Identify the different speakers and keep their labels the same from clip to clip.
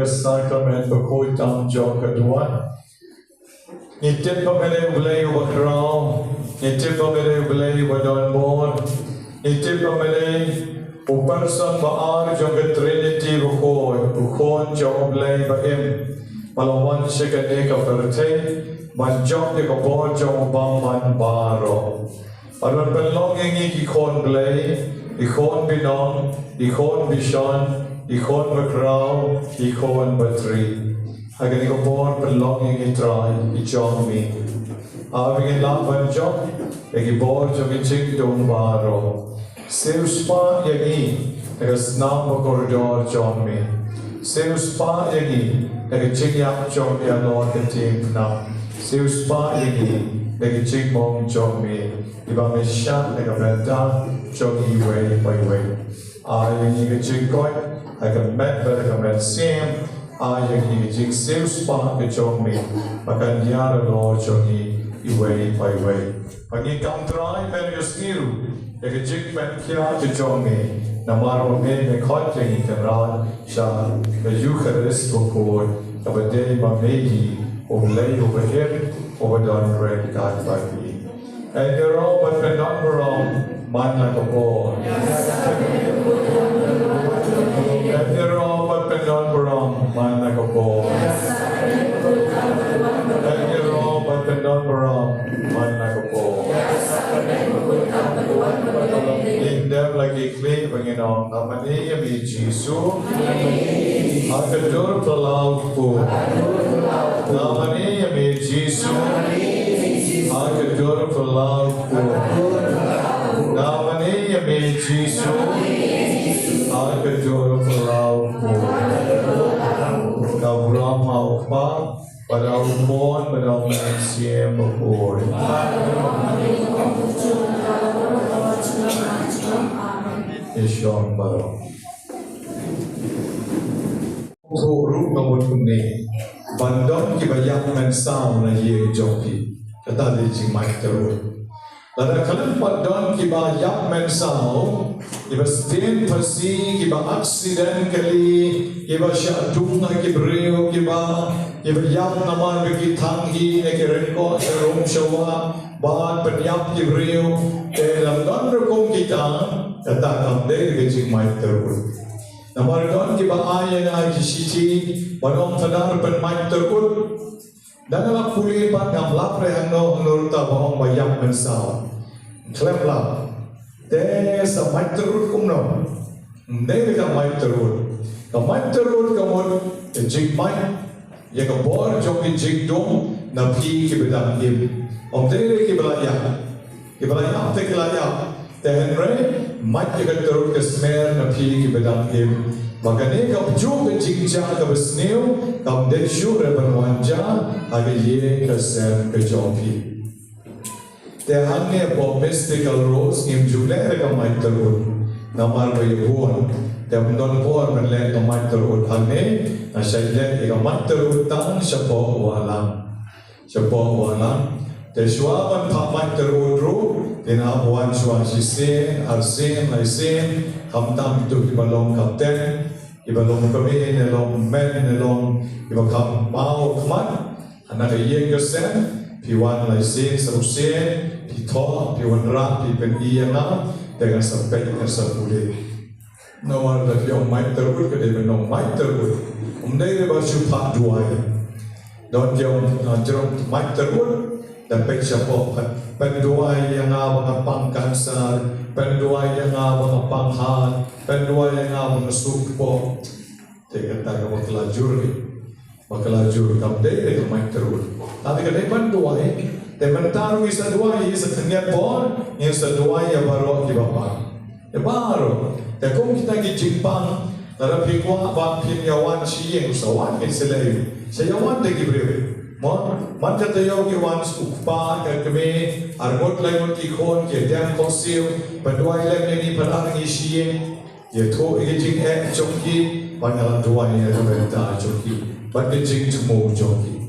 Speaker 1: Jingmane Sakrament bakoi tam jong kedua. Nitip pemilih belai wakrau, nitip pemilih belai wadon bon, nitip pemilih uparsan baar jong ke Trinity bakoi jong belai baim. Malawan sekadek kaperte, manjok de kapor jong bang baro. Alwan penlong yang ikon belai, ikon binong, ikon bishon, ikon bakrau, ikon batri. Agar ni kapor penlong yang itrai, ijong mi. Awing lawan jok, egi bor jong icing dong baro. Seuspa yang agar senam koridor jong mi. Seuspa yang agar cingyak jong mi alor ketim na. Seuspa yang agar cingmong jong mi. Iba mesya agar berda jong iwe iwe. Yang agar cingkoi agar met agar met sim. Yang ini jing seuspa ke jong mi, maka dia lo jong iwe iwe. Pagi kamtrai perius niru, yang jing met kia ke jong mi, namaro me kot yang ikan sha ke Eucharist bukoi, kabade mamedi, olay overhead, overdone red god bagi. Ero but penon berong man like a ball. Ero but penon berong man like a ball. Ero but penon berong man like a ball. Indem lagi klik pengenong namanya yami Jisu. Akadur pelaku. Namanya yami Jisu. Akadur pelaku. Namanya yami Jisu. Akadur pelaku. Kau ramah ukbar, pada umon, pada manusia berpur. Yesyong barang. Ruh namun kumne, bandon kibayak mensau na ye joki, kata di Jingmane terus. Lalu kalau bandon kibayak mensau, kiba stin pasi, kiba aksiden kali, kiba syadung na kibreo kiba yak naman bagi tanggi na kirengko serong syawa, bahan penyap kibreo, dalam don rekom kita. Kata kamde ke Jingmane terus. Namar don kiba ayan ay kisiti, wanong sadar penmai terus. Dan dalam pulih pat ngam lapre hano nurta bahong bayak mensau. Klep lap. Sa mai terus kumno. Ndai ka mai terus. Ka mai terus kamon Jingmane ya ka bor jong jingdong na pi ki bedang im. Om dere ki belaya. Ki belaya te kelaya. Tenre mai ki terus ke smer na pi ki bedang im. Makanya kau juga jingja kau besneu, kau desyur berwanja, agar ye keser kejopi. Tehane po mystical rose im jule kau mai terus, namar bayuan. Tehun don por menle kau mai terus ane, nasyailen kau mai terus tang syapo walang. Teshuaban pak mai terus ru, dinabuan shua jisen, arsen, laisen, kamtam itu kibalong kapten. Ibalong kami nelong men nelong ibakam mau kemat anak ye kesen piwan laisin serusen pito piwan ra pipen iyana dengan sampai dengan sepuluh nomor dah yang mai terus ke dia menong mai terus umdai basu pak dua don jom jerong mai terus dan pek siapa pendua yang awak pangkansar pendua yang awak panghan pendua yang awak sukpo tekan tak awak kelajur kamu deh main terus tapi kalau pendua teman taruh isa dua isa kenyat bon isa dua ya baru di bapa ya baru tekum kita di Jepang dalam pikwa bapin yawan siang usawan keselai sayawan degi brewe man kata yau ke wan ukpa ke keme argot lain ki khon ke dam kosil pendua ilem ni padang isieng ye tho ke jing chokki pangalan dua ni ada chokki but the jing tumo chokki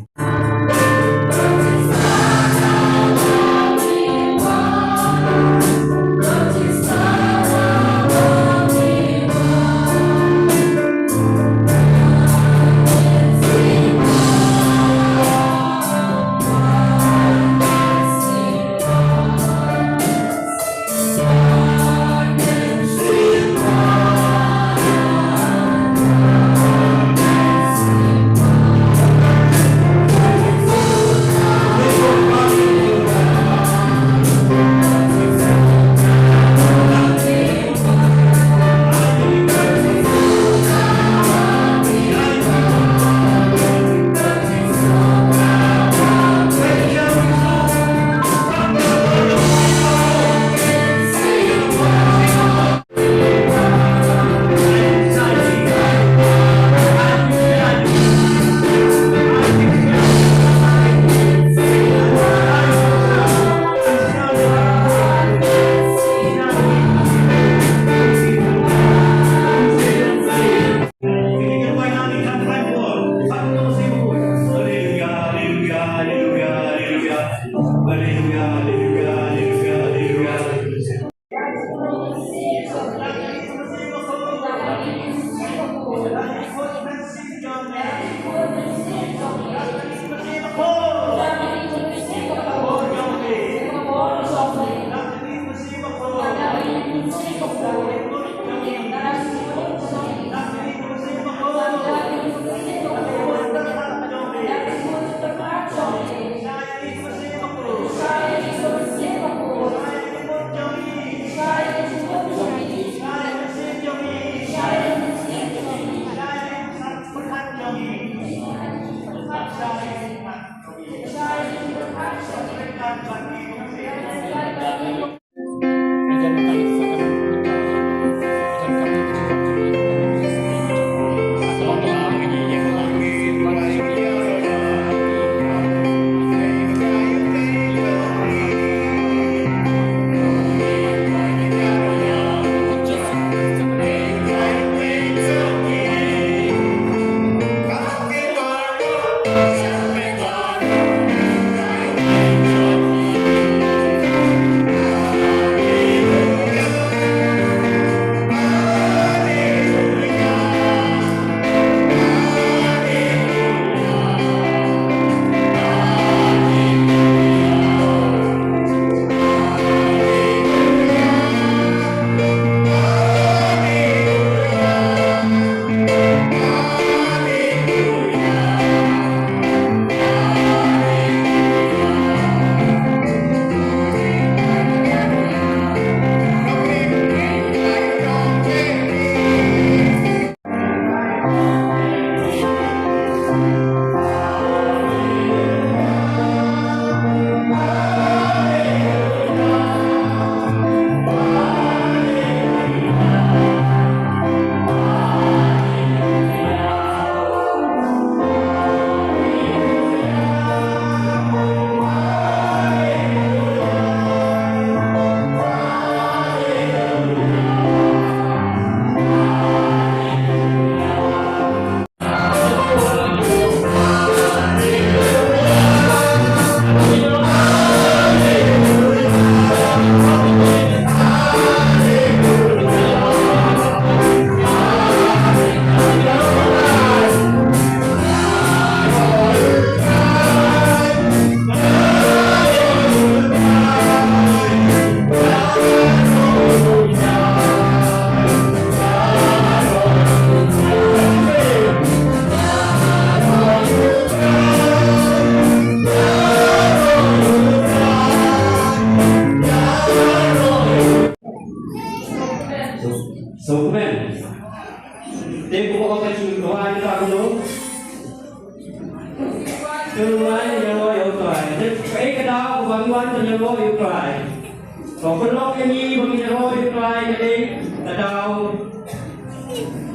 Speaker 2: Còn phân lót cái nhi bằng nhà thôi lại cái đi là đầu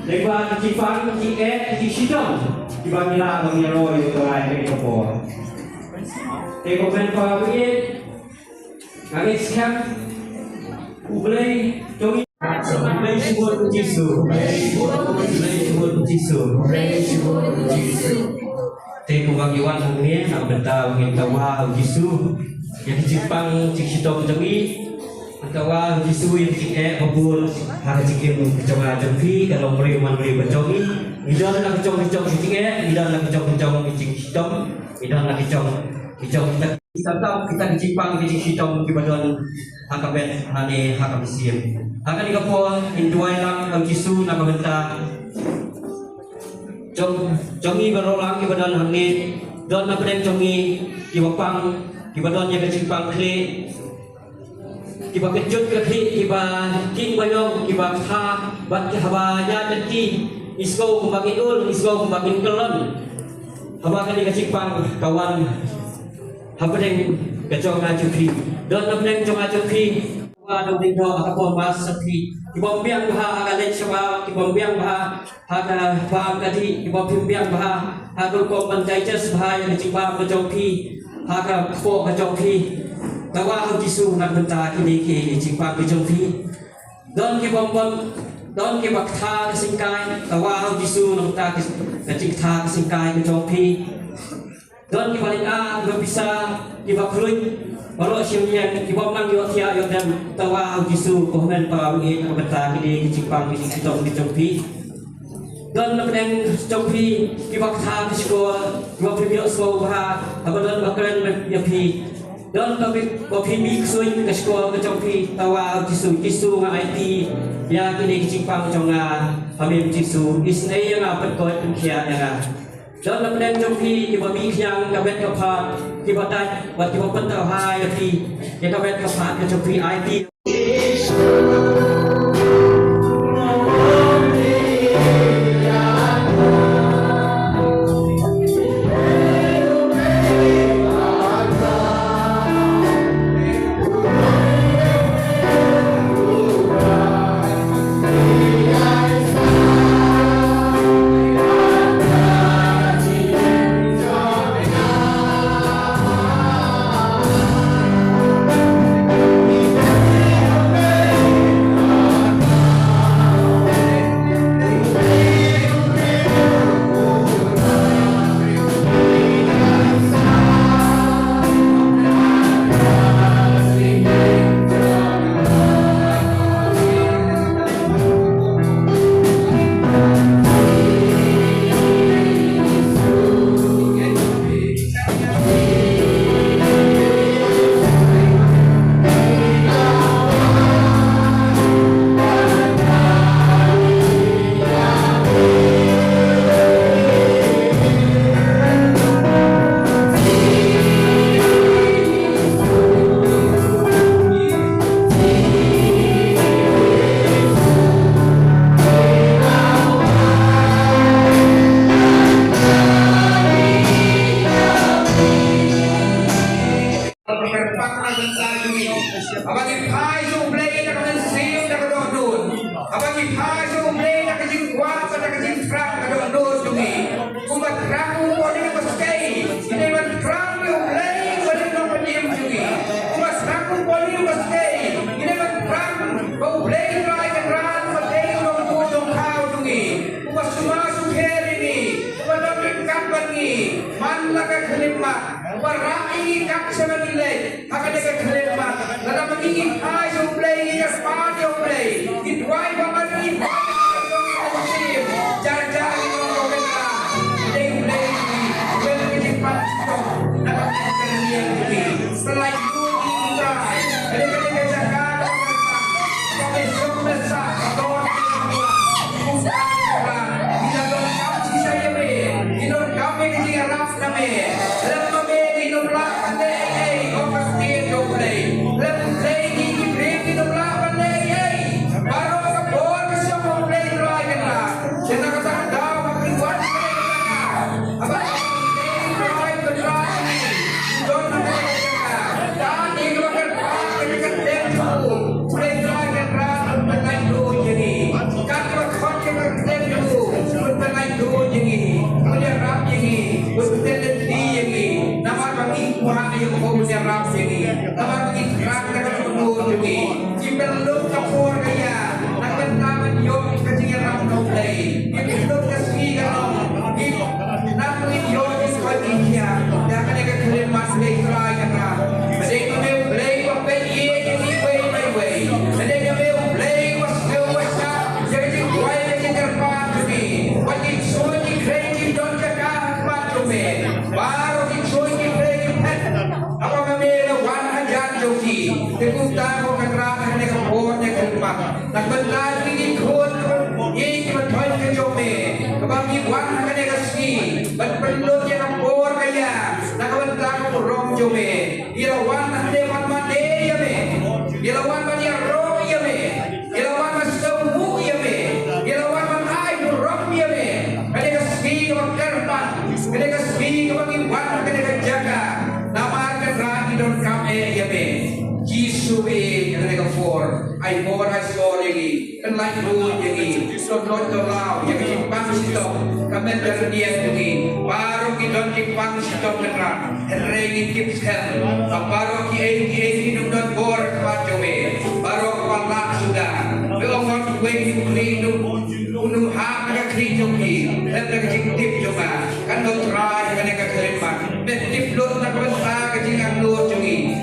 Speaker 2: để qua chỉ phán chỉ ké chỉ shitom chỉ bằng nhà rồi lại cái cái bộ thì có bên qua cái cái xem Ublay trong Ublay Shibur Jisu Ublay Shibur Jisu thì cũng bagi wan ini nak bentang kita wah Jisu jadi Jepang Shitom jangi kawa Jisu yang cik babul harus cikim kecoba jengki kalau beri berjongi idan nak kecong cik idan nak kecong cik Shitom idan nak kecong kita tahu kita di Jepang di Shitom di badan hakabet hane hakabisiam akan dikapo induai lang Jisu nak bentang jongi berolang di badan hane don nak berdeng jongi di wapang di badan yang kecipang kli kiba kejut kekhi kiba king bayong kiba kha bat habanya denti isko kumbakin ul isko kumbakin kelon haba kali kecipang kawan habdeng kecong ngajukri don habdeng cong ngajukri wa do dingdo akapon mas sakri kiba biang baha agale sawa kiba biang baha haga pam kadi kiba biang baha hagul ko pantai jas baha yang kecipang kejongki haga po kejongki tawa Jisu nak bentah kini ke Jepang kejongki don ke bombon don ke bakta kesingkai tawa Jisu nak bentah ke cikta kesingkai kejongki don ke balik a bisa ke bakrui Walau siapa kita mang yo tia yo dan tawa Yesus komen para ini kebetulan ini kecipang ini kita dicompi dan lepeng compi kita kata di sekolah kita pergi sekolah dan bakaran yapi dan tapi mixuin ke sekolah ke compi tawa Yesus ngai IT ya kini kecipang jonga kami Yesus isnai yang apa kau kia yang dan lepeng compi kita mix yang kabet kapat kita tak buat kita pentau hai yapi kita kabet kapat ke compi IT
Speaker 3: ai more ai so lagi kan lai lu lagi so lo to lao yang simpang shitom kamen terdian lagi baru kita simpang shitom kena regi kipsel baru ki hidup dan bor kacome baru kepala sudah belum waktu we unum hak ka kri joki dan ka tip coba kan do try kan ka kelemat tip lot na ka sa ka jingan lo jogi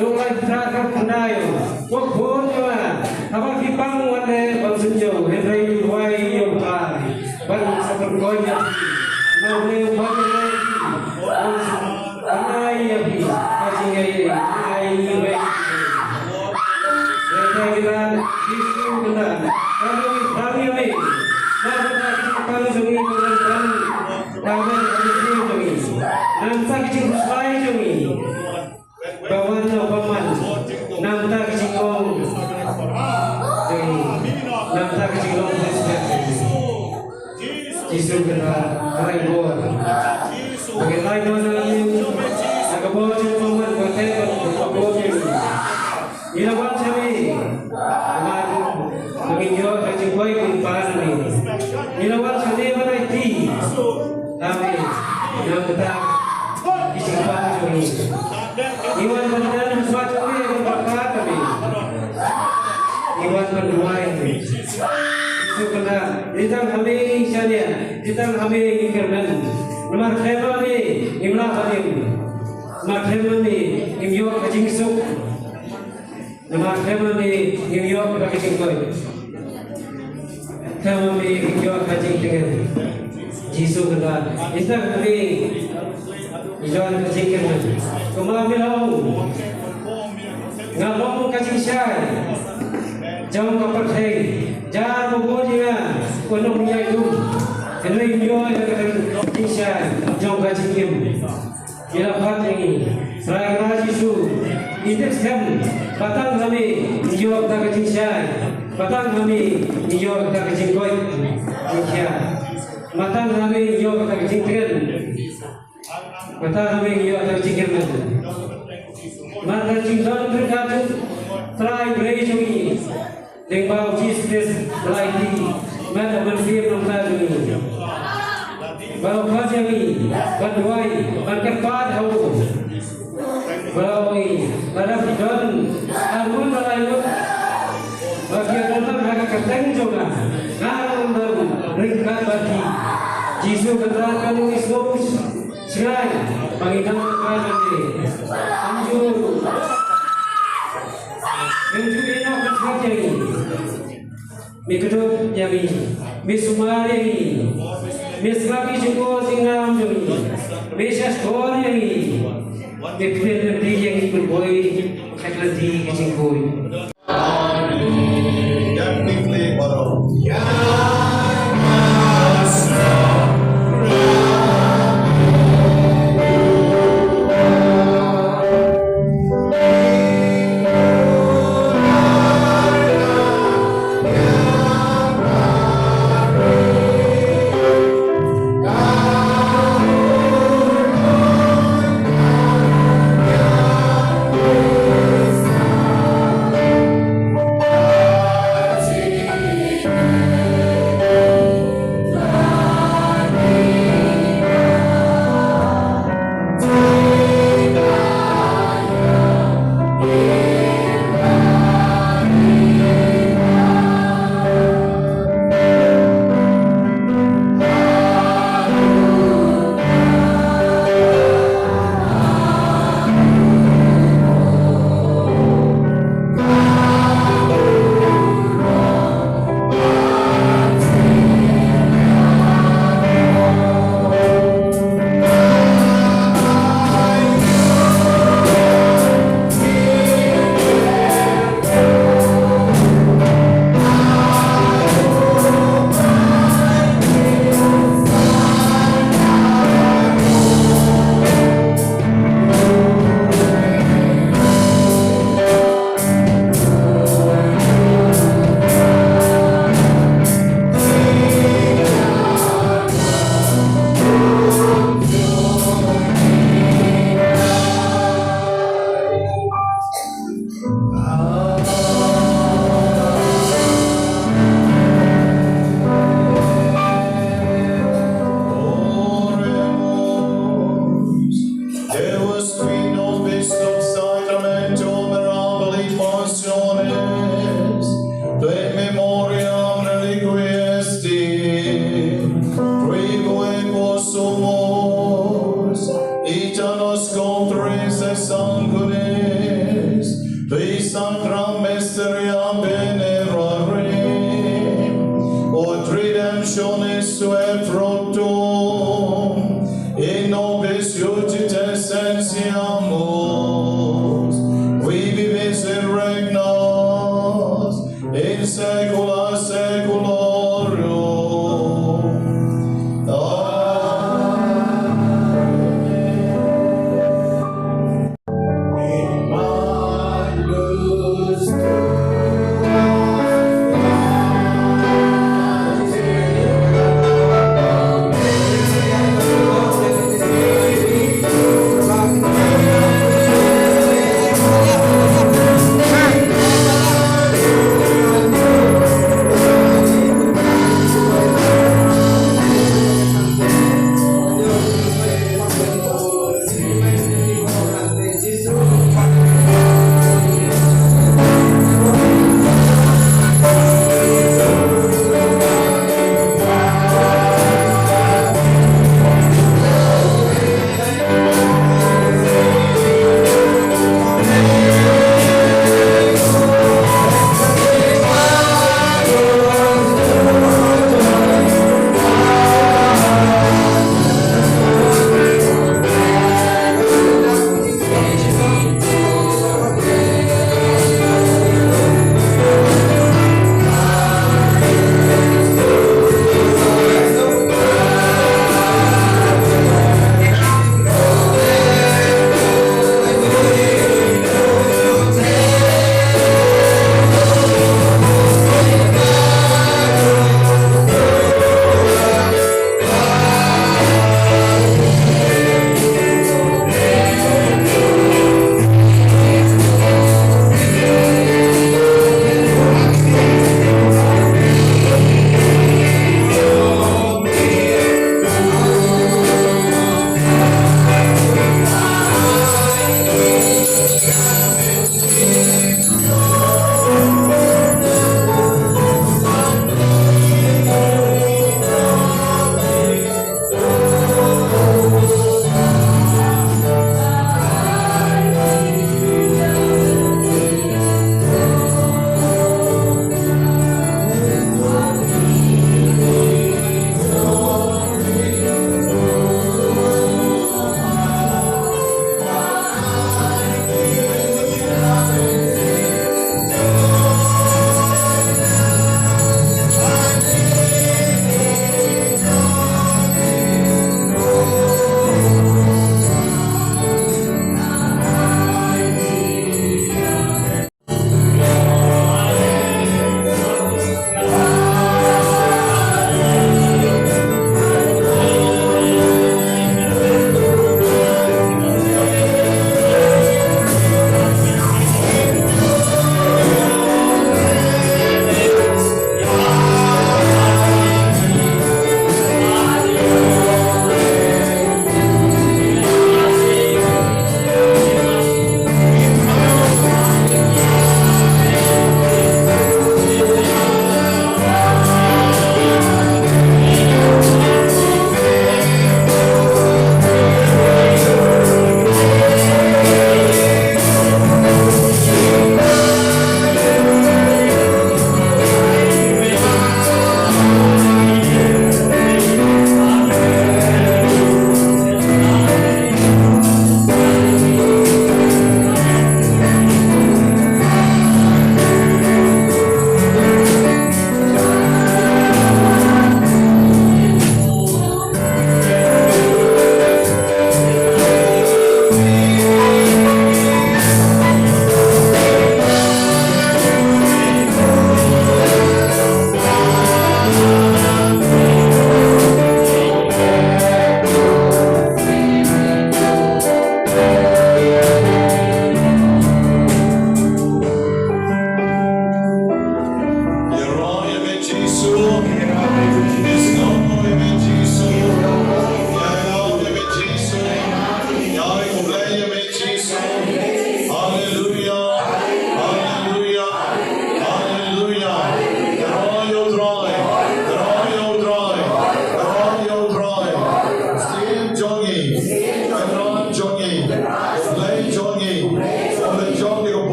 Speaker 4: Nung lai trakap kendayo, wak pun cuma, apa kipang wande bang senjo, henry duwai yung kari, bang sepergonya, mau leu bang lagi, anai yapi, kasih ai we. Kita isu benar, kami ni, mana kipang sungi benar, kami sungi, nampak kicik selai sungi. Bawan paman namta kicikong namta kicikong Yesus kena karai bor bagaimana namun agak paman kote bor ilawan kami aman menginjau kecikoi kumpulan ini ilawan kami mana itu kami namta kicikong ini Iwan benar sesuatu yang berkat kami. Iwan berdoa ini. Itu kena kita kami saja, kita kami ingin nomor kami imlah kami, nomor kami imyok kacing suk, nomor kami imyok kacing koi, kami imyok kacing dengan Yesus kena kita kami Iwan kacing kena. Kemabilau ngalong kacing syai jauh kapal hei jangan membuatnya penuh menyaitu henry menjual kacing syai jauh kacing kim ialah hati ini seraya Yesus indeks kami batang kami menjual kacing syai batang kami menjual kacing koi batang kami menjual kacing tren Mata kami ia tercikir nanti. Mata cinta terkatu try beri cumi dengan Jesus try di mata bersih nampak ini. Kalau kau jadi berdoai berkepat hawu. Kalau ini pada fitur arun melayu bagi orang mereka keteng juga. Kalau baru ringkat bagi Jesus keterangan ini semua. Sirai bagi kamu kami anjur menjadi nak bersaksi mikro jami misumari mislaki cukup singgam jami misas kor yang mikro yang ikut boy kaclati kacing boy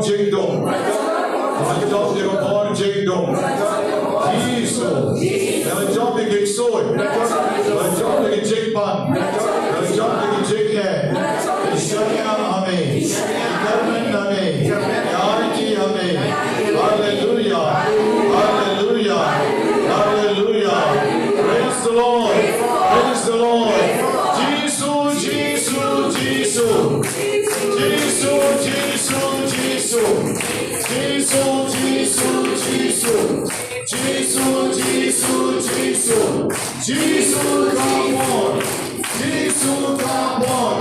Speaker 1: jingdom. Jong je born jingdom. Jesus. Jong je soy. Jong je jingpan. Jong je jingye. Ishaya amen. Amen amen. Yariki amen. Hallelujah. Hallelujah. Hallelujah. Praise the Lord. Praise the Lord. Jesus, Jesus, Jesus. Jesus, Jesus, Jesus. Jesus, Jesus, Jesus. Jesus, Jesus, Jesus. Jesus, come on. Jesus, come on.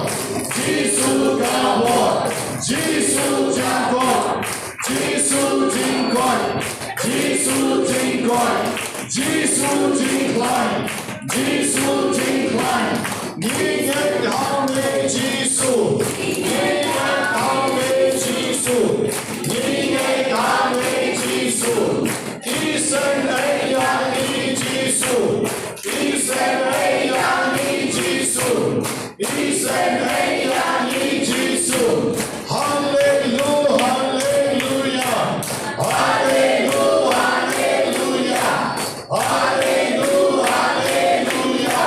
Speaker 1: Jesus, come on. Jesus, come on. Jesus, incline. Jesus, incline. Jesus, incline. Jesus, incline. Ningen hawe Jesus. Ningen hawe Jesus. Ningen hawe Jesus. Isen eya ni Jesus. Isen eya ni Jesus. Isen eya ni Jesus. Hallelujah, hallelujah. Hallelujah, hallelujah. Hallelujah, hallelujah.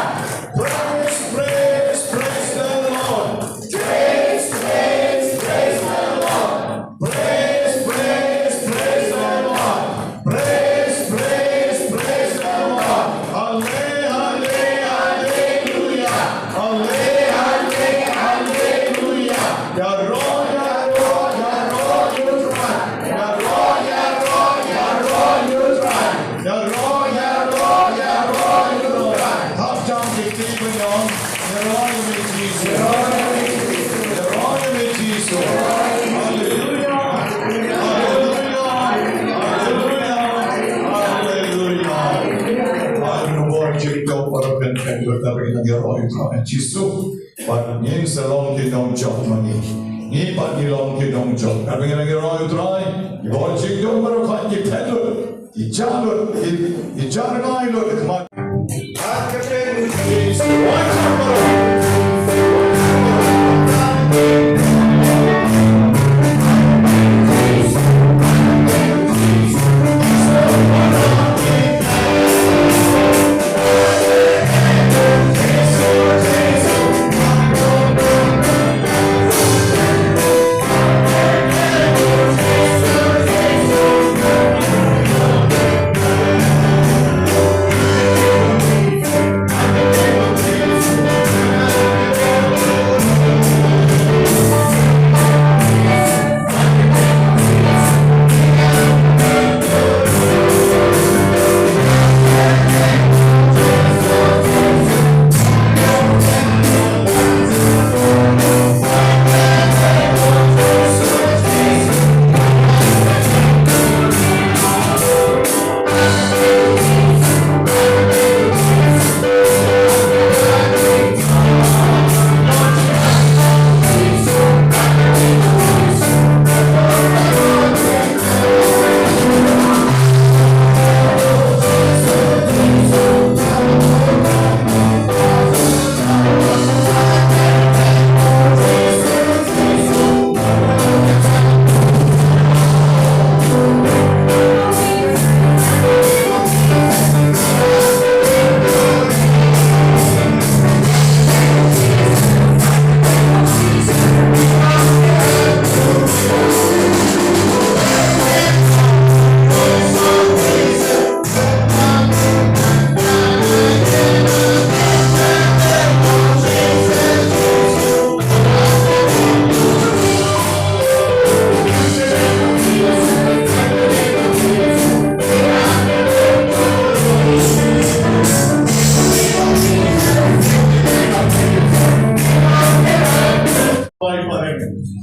Speaker 1: Praise, praise, praise the Lord. Praise, praise, praise the Lord. Praise, praise, praise the Lord. Praise, praise, praise the Lord. Hallelujah, hallelujah. Hallelujah, hallelujah. Ya roh, ya roh, ya roh, you try. Ya roh, ya roh, ya roh, you try. Ya roh, ya roh, ya roh, you try. Hấp trong việc đi với nhóm. Ya roh, you may Jesus. Ya roh, you may Jesus. Ya roh, you may Jesus. Hallelujah. Hallelujah. Hallelujah. Hallelujah. Vår kyrka bara benediction där vi kan göra utan Jesus. But ni så långt till de jobb man ni bara ni långt till de jobb. Där vi kan göra utan i vår kyrka bara kan ge pedlar. I jammer i jargai lo det man.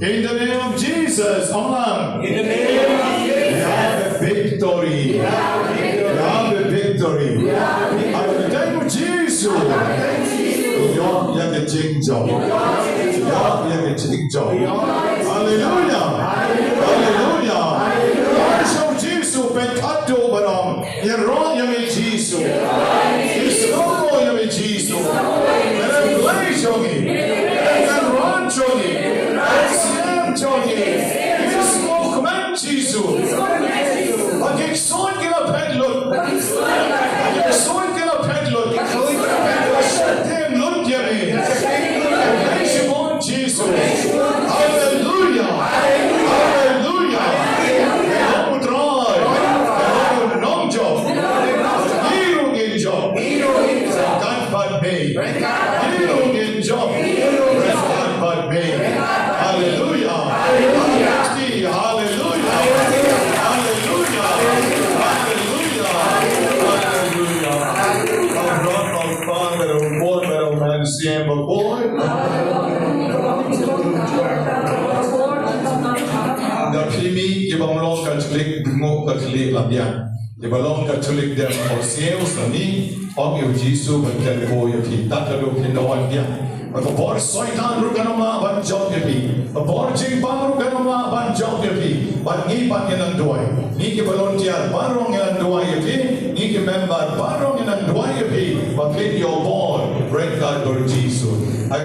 Speaker 1: In the name of Jesus, amen.
Speaker 4: In the name of Jesus.
Speaker 1: We have a victory. We have a victory. In the name of Jesus. Jag är jingdom. Jag är jingdom. Halleluja. Halleluja. Varsågod Jesus, bentat över dem. Jag rådjar med Jesus. I slår med Jesus. Men en glädje om en råd om en slämt om en småk bamlong Catholic bingo Catholic labian. Di balong Catholic dem oseu sani og eu Jisu betel ko yo ki takado kinawan dia. Bor soitan rukanoma ban job yepi. Bor jing bang rukanoma ban job yepi. Ban ngi ban yenan duai. Ni ki volunteer barong yenan duai yepi. Ni ki member barong yenan duai yepi. Bakit yo bor break God Lord Jisu.